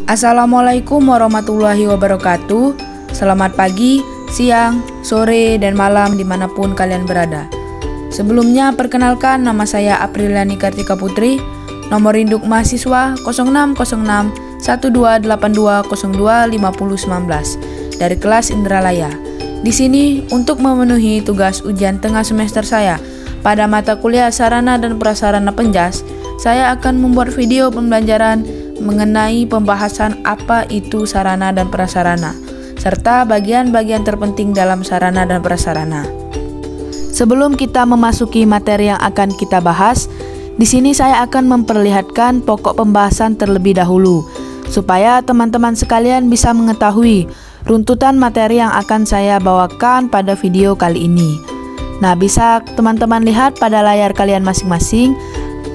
Assalamualaikum warahmatullahi wabarakatuh. Selamat pagi, siang, sore, dan malam dimanapun kalian berada. Sebelumnya perkenalkan, nama saya Apriliani Kartika Putri. Nomor induk mahasiswa 0606 1282 02 5019 dari kelas Indralaya. Di sini untuk memenuhi tugas ujian tengah semester saya pada mata kuliah Sarana dan Prasarana Penjas, saya akan membuat video pembelajaran mengenai pembahasan apa itu sarana dan prasarana, serta bagian-bagian terpenting dalam sarana dan prasarana. Sebelum kita memasuki materi yang akan kita bahas, di sini saya akan memperlihatkan pokok pembahasan terlebih dahulu, supaya teman-teman sekalian bisa mengetahui runtutan materi yang akan saya bawakan pada video kali ini. Nah, bisa teman-teman lihat pada layar kalian masing-masing,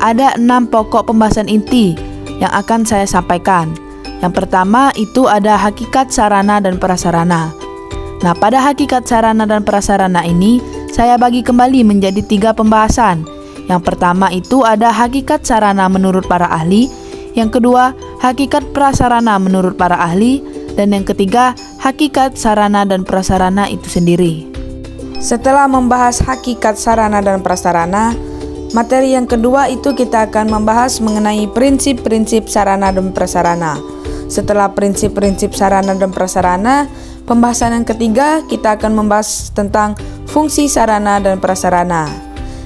ada 6 pokok pembahasan inti yang akan saya sampaikan. Yang pertama itu ada hakikat sarana dan prasarana. Nah, pada hakikat sarana dan prasarana ini saya bagi kembali menjadi 3 pembahasan. Yang pertama itu ada hakikat sarana menurut para ahli, yang kedua hakikat prasarana menurut para ahli, dan yang ketiga hakikat sarana dan prasarana itu sendiri. Setelah membahas hakikat sarana dan prasarana, materi yang kedua itu kita akan membahas mengenai prinsip-prinsip sarana dan prasarana. Setelah prinsip-prinsip sarana dan prasarana, pembahasan yang ketiga kita akan membahas tentang fungsi sarana dan prasarana.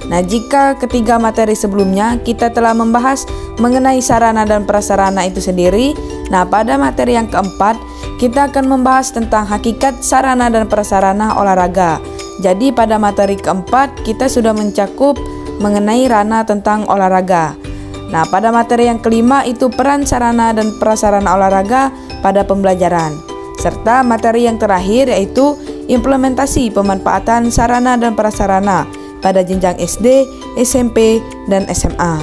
Nah, jika ketiga materi sebelumnya kita telah membahas mengenai sarana dan prasarana itu sendiri, nah pada materi yang keempat kita akan membahas tentang hakikat sarana dan prasarana olahraga. Jadi pada materi keempat kita sudah mencakup mengenai ranah tentang olahraga. Nah, pada materi yang kelima itu peran sarana dan prasarana olahraga pada pembelajaran. Serta materi yang terakhir yaitu implementasi pemanfaatan sarana dan prasarana pada jenjang SD, SMP, dan SMA.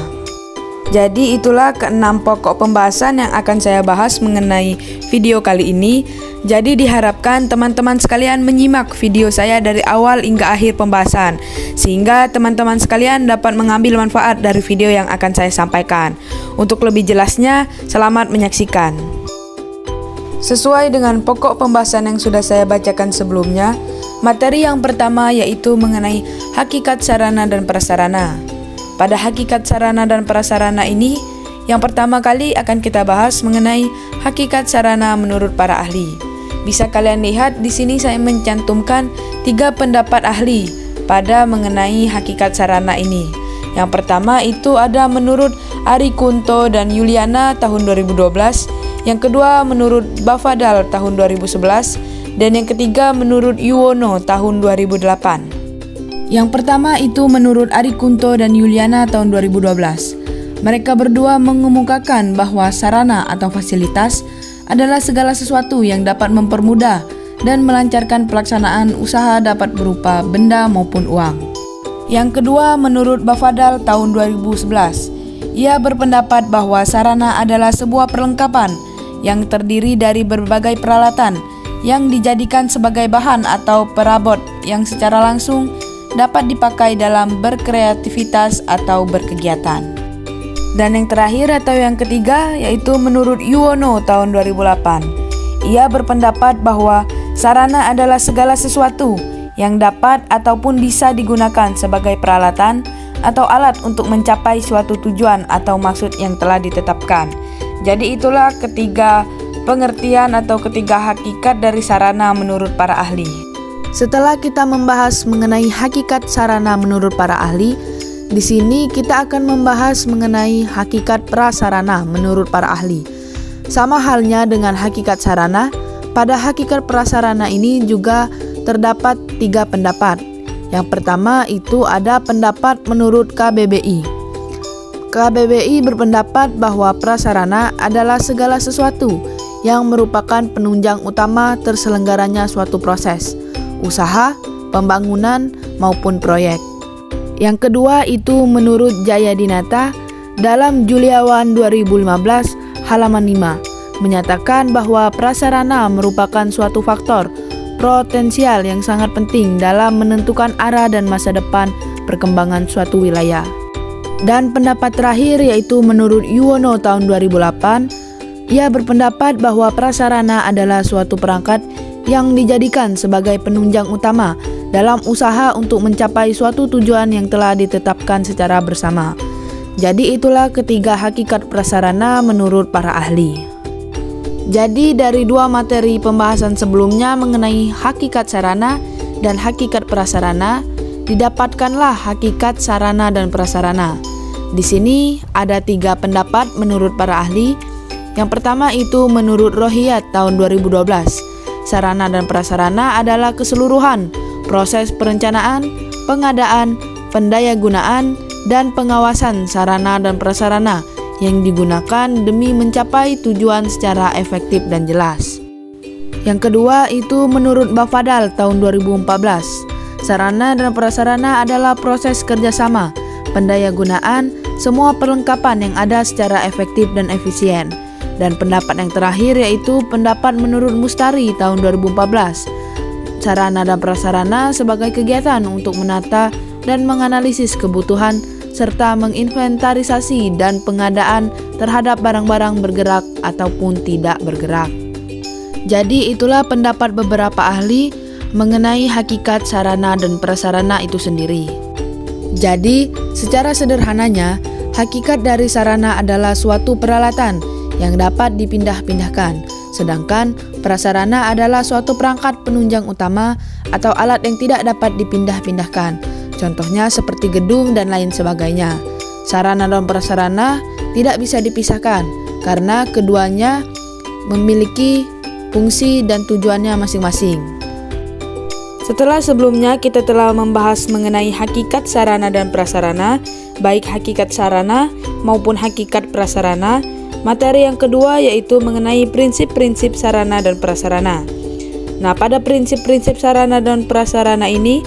Jadi itulah ke-6 pokok pembahasan yang akan saya bahas mengenai video kali ini. Jadi diharapkan teman-teman sekalian menyimak video saya dari awal hingga akhir pembahasan, sehingga teman-teman sekalian dapat mengambil manfaat dari video yang akan saya sampaikan. Untuk lebih jelasnya, selamat menyaksikan. Sesuai dengan pokok pembahasan yang sudah saya bacakan sebelumnya, materi yang pertama yaitu mengenai hakikat sarana dan prasarana. Pada hakikat sarana dan prasarana ini, yang pertama kali akan kita bahas mengenai hakikat sarana menurut para ahli. Bisa kalian lihat di sini saya mencantumkan 3 pendapat ahli pada mengenai hakikat sarana ini. Yang pertama itu ada menurut Ari Kunto dan Yuliana tahun 2012, yang kedua menurut Bafadal tahun 2011, dan yang ketiga menurut Yuwono tahun 2008. Yang pertama itu menurut Ari Kunto dan Yuliana tahun 2012. Mereka berdua mengemukakan bahwa sarana atau fasilitas adalah segala sesuatu yang dapat mempermudah dan melancarkan pelaksanaan usaha dapat berupa benda maupun uang. Yang kedua menurut Bafadal tahun 2011. Ia berpendapat bahwa sarana adalah sebuah perlengkapan yang terdiri dari berbagai peralatan yang dijadikan sebagai bahan atau perabot yang secara langsung dapat dipakai dalam berkreativitas atau berkegiatan. Dan yang terakhir atau yang ketiga yaitu menurut Yuwono tahun 2008. Ia berpendapat bahwa sarana adalah segala sesuatu yang dapat ataupun bisa digunakan sebagai peralatan atau alat untuk mencapai suatu tujuan atau maksud yang telah ditetapkan. Jadi itulah ketiga pengertian atau ketiga hakikat dari sarana menurut para ahli. Setelah kita membahas mengenai hakikat sarana menurut para ahli, di sini kita akan membahas mengenai hakikat prasarana menurut para ahli. Sama halnya dengan hakikat sarana, pada hakikat prasarana ini juga terdapat 3 pendapat. Yang pertama itu ada pendapat menurut KBBI. KBBI berpendapat bahwa prasarana adalah segala sesuatu yang merupakan penunjang utama terselenggaranya suatu proses, usaha, pembangunan, maupun proyek. Yang kedua itu menurut Jayadinata dalam Juliawan 2015 halaman 5 menyatakan bahwa prasarana merupakan suatu faktor potensial yang sangat penting dalam menentukan arah dan masa depan perkembangan suatu wilayah. Dan pendapat terakhir yaitu menurut Yuwono tahun 2008 Ia berpendapat bahwa prasarana adalah suatu perangkat yang dijadikan sebagai penunjang utama dalam usaha untuk mencapai suatu tujuan yang telah ditetapkan secara bersama. Jadi itulah ketiga hakikat prasarana menurut para ahli. Jadi dari dua materi pembahasan sebelumnya mengenai hakikat sarana dan hakikat prasarana, didapatkanlah hakikat sarana dan prasarana. Di sini ada tiga pendapat menurut para ahli. Yang pertama itu menurut Rohiyat tahun 2012. Sarana dan prasarana adalah keseluruhan proses perencanaan, pengadaan, pendayagunaan, dan pengawasan sarana dan prasarana yang digunakan demi mencapai tujuan secara efektif dan jelas. Yang kedua itu menurut Bafadal tahun 2014. Sarana dan prasarana adalah proses kerjasama, pendayagunaan, semua perlengkapan yang ada secara efektif dan efisien. Dan pendapat yang terakhir yaitu pendapat menurut Mustari tahun 2014. Sarana dan prasarana sebagai kegiatan untuk menata dan menganalisis kebutuhan serta menginventarisasi dan pengadaan terhadap barang-barang bergerak ataupun tidak bergerak. Jadi itulah pendapat beberapa ahli mengenai hakikat sarana dan prasarana itu sendiri. Jadi secara sederhananya, hakikat dari sarana adalah suatu peralatan yang dapat dipindah-pindahkan, sedangkan prasarana adalah suatu perangkat penunjang utama atau alat yang tidak dapat dipindah-pindahkan. Contohnya seperti gedung dan lain sebagainya. Sarana dan prasarana tidak bisa dipisahkan karena keduanya memiliki fungsi dan tujuannya masing-masing. Setelah sebelumnya kita telah membahas mengenai hakikat sarana dan prasarana, baik hakikat sarana maupun hakikat prasarana. Materi yang kedua yaitu mengenai prinsip-prinsip sarana dan prasarana. Nah, pada prinsip-prinsip sarana dan prasarana ini,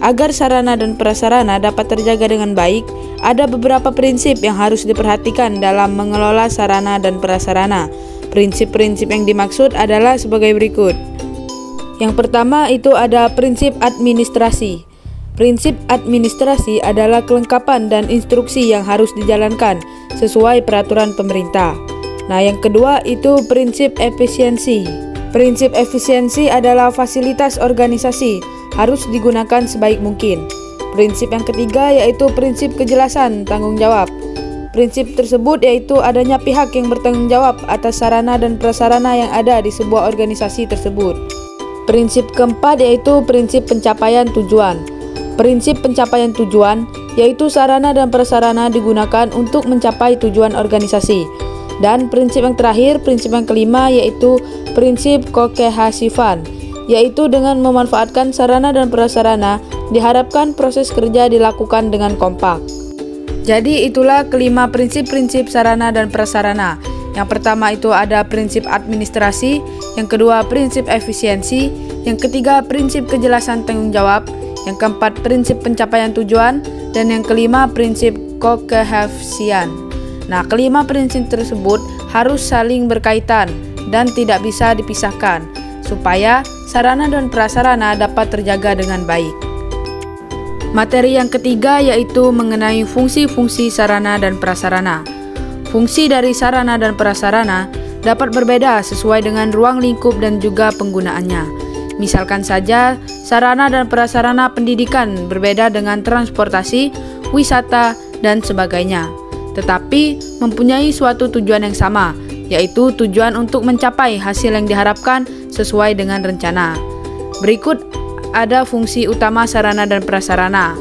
agar sarana dan prasarana dapat terjaga dengan baik, ada beberapa prinsip yang harus diperhatikan dalam mengelola sarana dan prasarana. Prinsip-prinsip yang dimaksud adalah sebagai berikut. Yang pertama itu ada prinsip administrasi. Prinsip administrasi adalah kelengkapan dan instruksi yang harus dijalankan sesuai peraturan pemerintah. Nah, yang kedua itu prinsip efisiensi. Prinsip efisiensi adalah fasilitas organisasi harus digunakan sebaik mungkin. Prinsip yang ketiga yaitu prinsip kejelasan tanggung jawab. Prinsip tersebut yaitu adanya pihak yang bertanggung jawab atas sarana dan prasarana yang ada di sebuah organisasi tersebut. Prinsip keempat yaitu prinsip pencapaian tujuan. Prinsip pencapaian tujuan yaitu sarana dan prasarana digunakan untuk mencapai tujuan organisasi. Dan prinsip yang terakhir, prinsip yang kelima yaitu prinsip kokehasifan, yaitu dengan memanfaatkan sarana dan prasarana diharapkan proses kerja dilakukan dengan kompak. Jadi itulah kelima prinsip-prinsip sarana dan prasarana. Yang pertama itu ada prinsip administrasi, yang kedua prinsip efisiensi, yang ketiga prinsip kejelasan tanggung jawab, yang keempat prinsip pencapaian tujuan, dan yang kelima prinsip kokehasian. Nah, kelima prinsip tersebut harus saling berkaitan dan tidak bisa dipisahkan supaya sarana dan prasarana dapat terjaga dengan baik. Materi yang ketiga yaitu mengenai fungsi-fungsi sarana dan prasarana. Fungsi dari sarana dan prasarana dapat berbeda sesuai dengan ruang lingkup dan juga penggunaannya. Misalkan saja, sarana dan prasarana pendidikan berbeda dengan transportasi, wisata, dan sebagainya. Tetapi mempunyai suatu tujuan yang sama, yaitu tujuan untuk mencapai hasil yang diharapkan sesuai dengan rencana. Berikut ada fungsi utama sarana dan prasarana.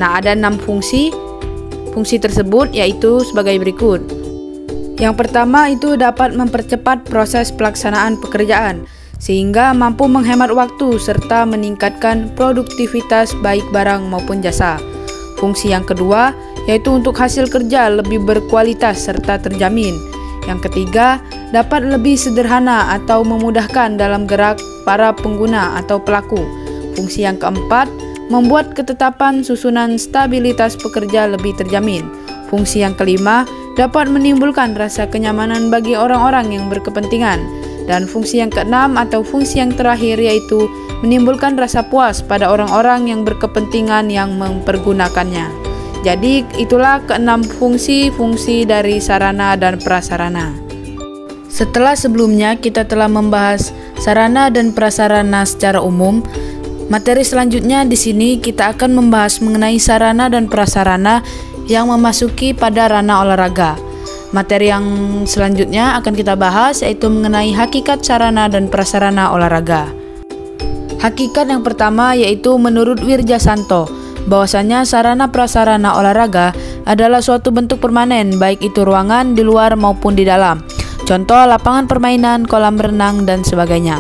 Nah, ada 6 fungsi. Fungsi tersebut yaitu sebagai berikut. Yang pertama itu dapat mempercepat proses pelaksanaan pekerjaan, sehingga mampu menghemat waktu serta meningkatkan produktivitas baik barang maupun jasa. Fungsi yang kedua yaitu untuk hasil kerja lebih berkualitas serta terjamin. Yang ketiga, dapat lebih sederhana atau memudahkan dalam gerak para pengguna atau pelaku. Fungsi yang keempat, membuat ketetapan susunan stabilitas pekerja lebih terjamin. Fungsi yang kelima, dapat menimbulkan rasa kenyamanan bagi orang-orang yang berkepentingan. Dan fungsi yang keenam atau fungsi yang terakhir yaitu menimbulkan rasa puas pada orang-orang yang berkepentingan yang mempergunakannya. Jadi itulah keenam fungsi-fungsi dari sarana dan prasarana. Setelah sebelumnya kita telah membahas sarana dan prasarana secara umum, materi selanjutnya di sini kita akan membahas mengenai sarana dan prasarana yang memasuki pada ranah olahraga. Materi yang selanjutnya akan kita bahas yaitu mengenai hakikat sarana dan prasarana olahraga. Hakikat yang pertama yaitu menurut Wirjasanto, bahwasanya sarana prasarana olahraga adalah suatu bentuk permanen, baik itu ruangan di luar maupun di dalam. Contoh lapangan permainan, kolam renang, dan sebagainya.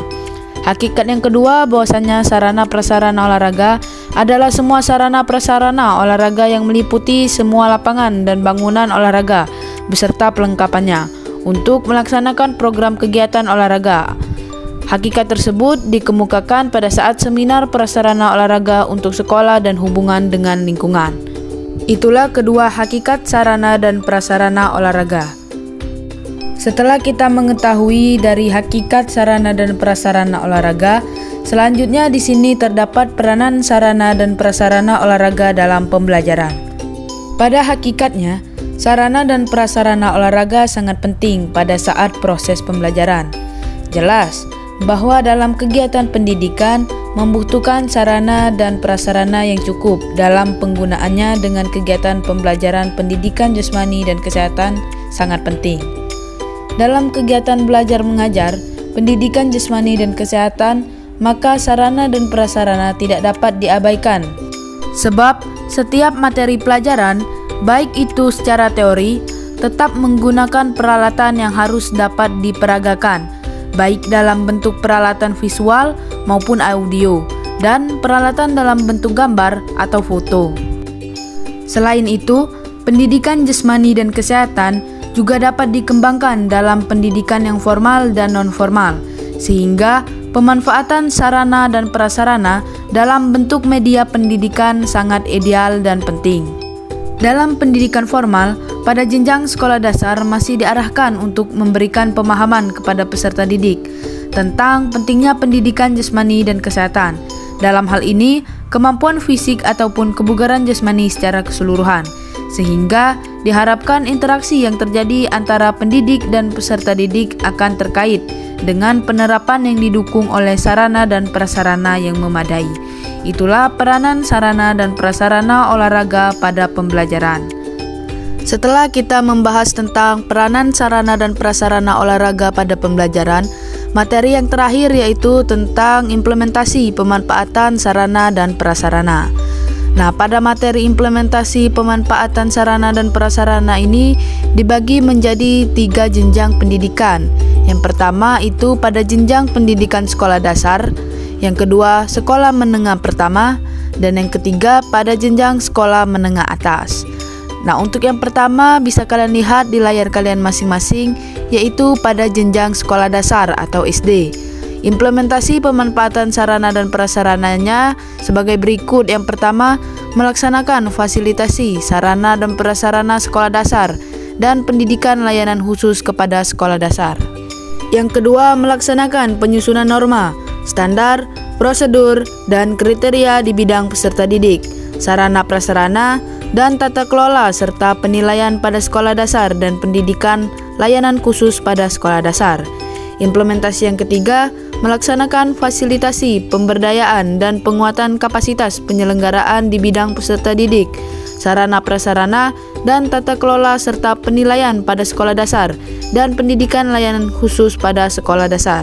Hakikat yang kedua bahwasanya sarana prasarana olahraga adalah semua sarana prasarana olahraga yang meliputi semua lapangan dan bangunan olahraga beserta pelengkapannya untuk melaksanakan program kegiatan olahraga. Hakikat tersebut dikemukakan pada saat seminar prasarana olahraga untuk sekolah dan hubungan dengan lingkungan. Itulah kedua hakikat sarana dan prasarana olahraga. Setelah kita mengetahui dari hakikat sarana dan prasarana olahraga, selanjutnya di sini terdapat peranan sarana dan prasarana olahraga dalam pembelajaran. Pada hakikatnya, sarana dan prasarana olahraga sangat penting pada saat proses pembelajaran. Jelas bahwa dalam kegiatan pendidikan membutuhkan sarana dan prasarana yang cukup dalam penggunaannya dengan kegiatan pembelajaran pendidikan jasmani dan kesehatan sangat penting. Dalam kegiatan belajar mengajar, pendidikan jasmani dan kesehatan, maka sarana dan prasarana tidak dapat diabaikan. Sebab setiap materi pelajaran, baik itu secara teori, tetap menggunakan peralatan yang harus dapat diperagakan, baik dalam bentuk peralatan visual maupun audio, dan peralatan dalam bentuk gambar atau foto. Selain itu, pendidikan jasmani dan kesehatan juga dapat dikembangkan dalam pendidikan yang formal dan non-formal, sehingga pemanfaatan sarana dan prasarana dalam bentuk media pendidikan sangat ideal dan penting. Dalam pendidikan formal, pada jenjang sekolah dasar masih diarahkan untuk memberikan pemahaman kepada peserta didik tentang pentingnya pendidikan jasmani dan kesehatan. Dalam hal ini, kemampuan fisik ataupun kebugaran jasmani secara keseluruhan, sehingga diharapkan interaksi yang terjadi antara pendidik dan peserta didik akan terkait dengan penerapan yang didukung oleh sarana dan prasarana yang memadai. Itulah peranan sarana dan prasarana olahraga pada pembelajaran. Setelah kita membahas tentang peranan sarana dan prasarana olahraga pada pembelajaran, materi yang terakhir yaitu tentang implementasi pemanfaatan sarana dan prasarana. Nah, pada materi implementasi pemanfaatan sarana dan prasarana ini dibagi menjadi 3 jenjang pendidikan. Yang pertama itu pada jenjang pendidikan sekolah dasar, yang kedua sekolah menengah pertama, dan yang ketiga pada jenjang sekolah menengah atas. Nah, untuk yang pertama bisa kalian lihat di layar kalian masing-masing, yaitu pada jenjang sekolah dasar atau SD. Implementasi pemanfaatan sarana dan prasarananya sebagai berikut. Yang pertama, melaksanakan fasilitasi sarana dan prasarana sekolah dasar dan pendidikan layanan khusus kepada sekolah dasar. Yang kedua, melaksanakan penyusunan norma, standar, prosedur, dan kriteria di bidang peserta didik, sarana prasarana, dan tata kelola serta penilaian pada sekolah dasar dan pendidikan layanan khusus pada sekolah dasar. Implementasi yang ketiga, melaksanakan fasilitasi pemberdayaan dan penguatan kapasitas penyelenggaraan di bidang peserta didik, sarana prasarana, dan tata kelola serta penilaian pada sekolah dasar dan pendidikan layanan khusus pada sekolah dasar.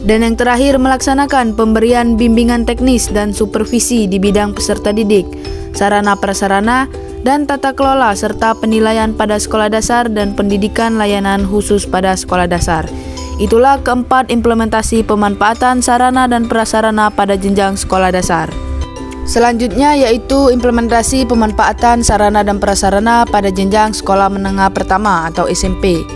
Dan yang terakhir, melaksanakan pemberian bimbingan teknis dan supervisi di bidang peserta didik, sarana prasarana, dan tata kelola serta penilaian pada sekolah dasar dan pendidikan layanan khusus pada sekolah dasar. Itulah keempat implementasi pemanfaatan sarana dan prasarana pada jenjang sekolah dasar. Selanjutnya yaitu implementasi pemanfaatan sarana dan prasarana pada jenjang sekolah menengah pertama atau SMP.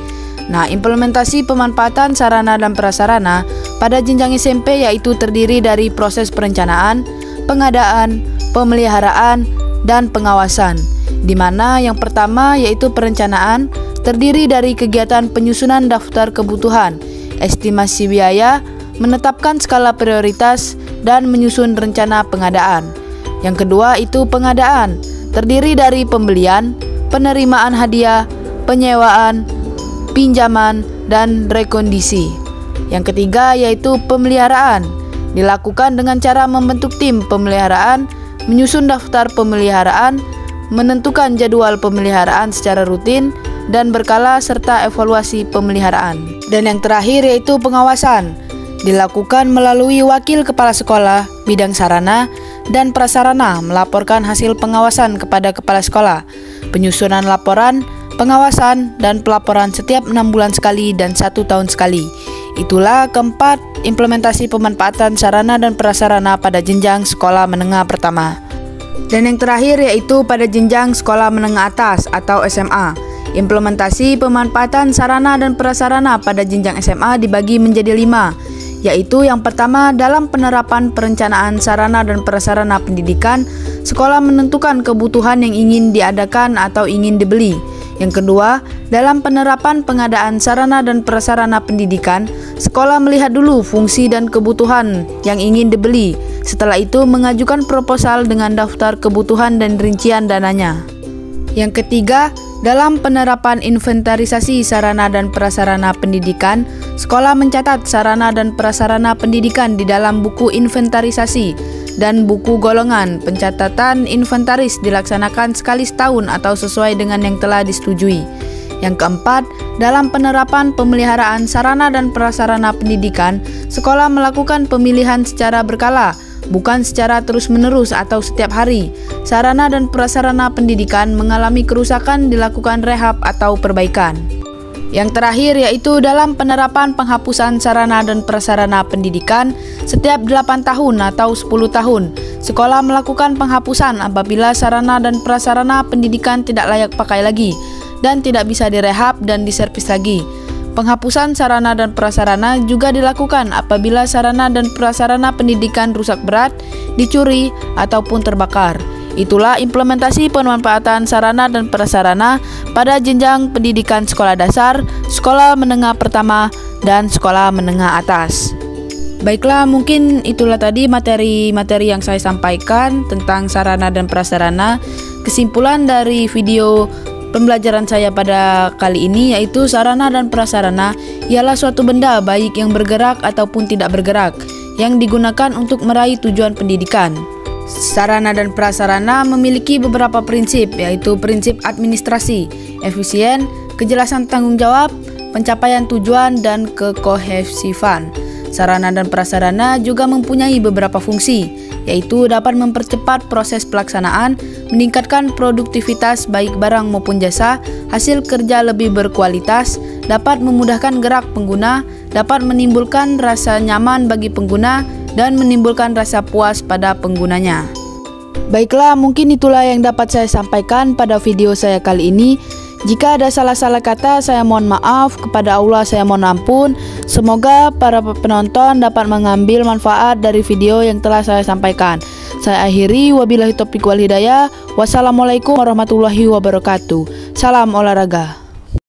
Nah, implementasi pemanfaatan sarana dan prasarana pada jenjang SMP yaitu terdiri dari proses perencanaan, pengadaan, pemeliharaan, dan pengawasan. Di mana yang pertama yaitu perencanaan terdiri dari kegiatan penyusunan daftar kebutuhan, estimasi biaya, menetapkan skala prioritas, dan menyusun rencana pengadaan. Yang kedua itu pengadaan, terdiri dari pembelian, penerimaan hadiah, penyewaan, pinjaman, dan rekondisi. Yang ketiga yaitu pemeliharaan. Dilakukan dengan cara membentuk tim pemeliharaan, menyusun daftar pemeliharaan, menentukan jadwal pemeliharaan secara rutin dan berkala serta evaluasi pemeliharaan. Dan yang terakhir yaitu pengawasan. Dilakukan melalui wakil kepala sekolah bidang sarana dan prasarana melaporkan hasil pengawasan kepada kepala sekolah, penyusunan laporan, pengawasan, dan pelaporan setiap 6 bulan sekali dan 1 tahun sekali. Itulah keempat implementasi pemanfaatan sarana dan prasarana pada jenjang sekolah menengah pertama. Dan yang terakhir yaitu pada jenjang sekolah menengah atas atau SMA. Implementasi pemanfaatan sarana dan prasarana pada jenjang SMA dibagi menjadi 5, yaitu yang pertama dalam penerapan perencanaan sarana dan prasarana pendidikan, sekolah menentukan kebutuhan yang ingin diadakan atau ingin dibeli. Yang kedua, dalam penerapan pengadaan sarana dan prasarana pendidikan, sekolah melihat dulu fungsi dan kebutuhan yang ingin dibeli. Setelah itu mengajukan proposal dengan daftar kebutuhan dan rincian dananya. Yang ketiga, dalam penerapan inventarisasi sarana dan prasarana pendidikan, sekolah mencatat sarana dan prasarana pendidikan di dalam buku inventarisasi dan buku golongan. Pencatatan inventaris dilaksanakan sekali setahun atau sesuai dengan yang telah disetujui. Yang keempat, dalam penerapan pemeliharaan sarana dan prasarana pendidikan, sekolah melakukan pemilihan secara berkala, bukan secara terus-menerus atau setiap hari. Sarana dan prasarana pendidikan mengalami kerusakan, dilakukan rehab atau perbaikan. Yang terakhir yaitu dalam penerapan penghapusan sarana dan prasarana pendidikan setiap 8 tahun atau 10 tahun. Sekolah melakukan penghapusan apabila sarana dan prasarana pendidikan tidak layak pakai lagi dan tidak bisa direhab dan diservis lagi. Penghapusan sarana dan prasarana juga dilakukan apabila sarana dan prasarana pendidikan rusak berat, dicuri, ataupun terbakar. Itulah implementasi pemanfaatan sarana dan prasarana pada jenjang pendidikan sekolah dasar, sekolah menengah pertama, dan sekolah menengah atas. Baiklah, mungkin itulah tadi materi-materi yang saya sampaikan tentang sarana dan prasarana. Kesimpulan dari video pembelajaran saya pada kali ini yaitu sarana dan prasarana ialah suatu benda baik yang bergerak ataupun tidak bergerak yang digunakan untuk meraih tujuan pendidikan. Sarana dan prasarana memiliki beberapa prinsip, yaitu prinsip administrasi, efisien, kejelasan tanggung jawab, pencapaian tujuan, dan kekohesifan. Sarana dan prasarana juga mempunyai beberapa fungsi, yaitu dapat mempercepat proses pelaksanaan, meningkatkan produktivitas baik barang maupun jasa, hasil kerja lebih berkualitas, dapat memudahkan gerak pengguna, dapat menimbulkan rasa nyaman bagi pengguna, dan menimbulkan rasa puas pada penggunanya. Baiklah, mungkin itulah yang dapat saya sampaikan pada video saya kali ini. Jika ada salah-salah kata, saya mohon maaf. Kepada Allah saya mohon ampun. Semoga para penonton dapat mengambil manfaat dari video yang telah saya sampaikan. Saya akhiri, wabillahi taufiq wal hidayah. Wassalamualaikum warahmatullahi wabarakatuh. Salam olahraga.